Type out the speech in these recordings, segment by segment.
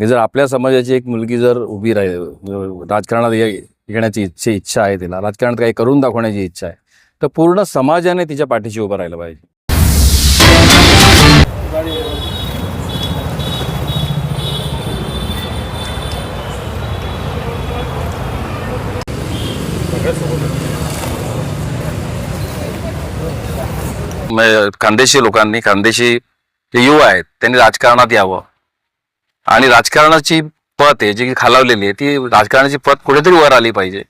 की जर आपल्या समाजाची एक मुलगी जर उभी राहील, राजकारणात येण्याची इच्छा आहे, तिला राजकारणात काही करून दाखवण्याची इच्छा आहे, तर पूर्ण समाजाने तिच्या पाठीशी उभं राहिलं पाहिजे. खानदेशी लोकांनी, खानदेशी जे युवा आहेत त्यांनी राजकारणात यावं आणि राजकारणाची पत आहे जी खालावलेली आहे ती राजकारणाची पत कुठेतरी वर आली पाहिजे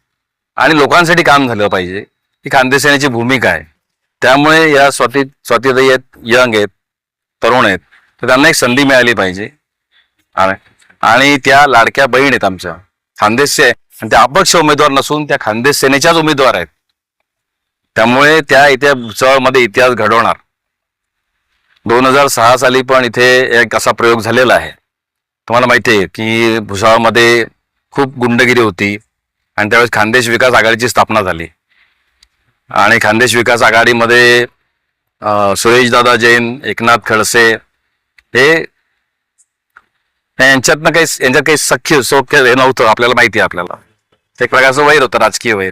आणि लोकांसाठी काम झालं पाहिजे. ही खानदेश सेनेची भूमिका आहे. त्यामुळे या स्वातीताई आहेत, यंग आहेत, तरुण आहेत, तर त्यांना एक संधी मिळाली पाहिजे. आणि त्या लाडक्या बहीण आहेत आमच्या खानदेशचे आणि त्या अपक्ष उमेदवार नसून त्या खानदेश सेनेच्याच उमेदवार आहेत. त्यामुळे त्या इथे भुसावळमध्ये इतिहास घडवणार. 2006 साली पण इथे एक असा प्रयोग झालेला आहे. तुम्हाला माहिती आहे की भुसावळमध्ये खूप गुंडगिरी होती आणि त्यावेळेस खानदेश विकास आघाडीची स्थापना झाली आणि खानदेश विकास आघाडीमध्ये सुरेशदादा जैन, एकनाथ खडसे हे यांच्यात काही सौख्य हे नव्हतं. आपल्याला माहिती आहे, आपल्याला एक प्रकारचं वैर होतं, राजकीय वैर.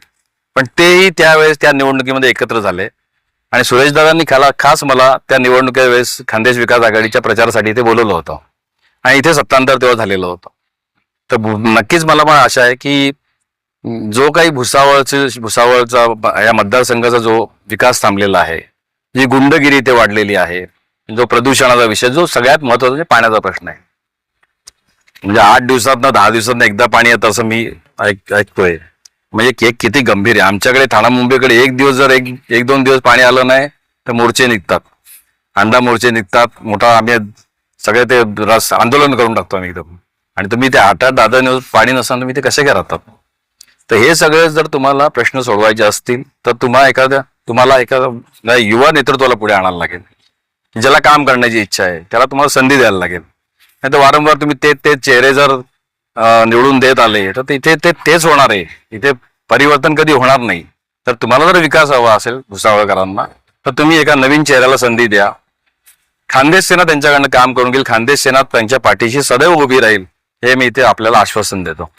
पण तेही त्यावेळेस त्या निवडणुकीमध्ये एकत्र झाले आणि सुरेशदादांनी खास मला त्या निवडणुकीच्या वेळेस खानदेश विकास आघाडीच्या प्रचारासाठी इथे बोलवलं होतं आणि इथे सत्तांतर तेव्हा झालेलं होतं. तर नक्कीच मला पण आशा आहे की जो काही भुसावळचा या मतदारसंघाचा जो विकास थांबलेला आहे, जी गुंडगिरी इथे वाढलेली आहे, जो प्रदूषणाचा विषय, जो सगळ्यात महत्त्वाचा म्हणजे पाण्याचा प्रश्न आहे. म्हणजे 8 दिवसातनं 10 दिवसातनं एकदा पाणी येतं असं मी ऐकतोय. म्हणजे किती गंभीर आहे. आमच्याकडे ठाणा मुंबईकडे एक दिवस जर एक 2 दिवस पाणी आलं नाही तर मोर्चे निघतात, अंडा मोर्चे निघतात. मोठा आम्ही सगळे ते आंदोलन करून टाकतो आम्ही एकदम. आणि तुम्ही ते 8-10 दिवस पाणी नसताना तुम्ही ते कसे काय राहतात? तर हे सगळे जर तुम्हाला प्रश्न सोडवायचे असतील तर तुम्हाला एखाद्या युवा नेतृत्वाला पुढे आणायला लागेल, ज्याला काम करण्याची इच्छा आहे, त्याला तुम्हाला संधी द्यायला लागेल. नाही तर वारंवार तुम्ही ते चेहरे जर निवडून देत आले तर इथे तेच होणार आहे. इथे परिवर्तन कधी होणार नाही. तर तुम्हाला जर विकास हवा असेल भुसावळकरांना तर तुम्ही एका नवीन चेहऱ्याला संधी द्या. खानदेश सेना त्यांच्याकडनं काम करून घेईल. खानदेश सेना त्यांच्या पाठीशी सदैव उभी राहील, हे मी इथे आपल्याला आश्वासन देतो.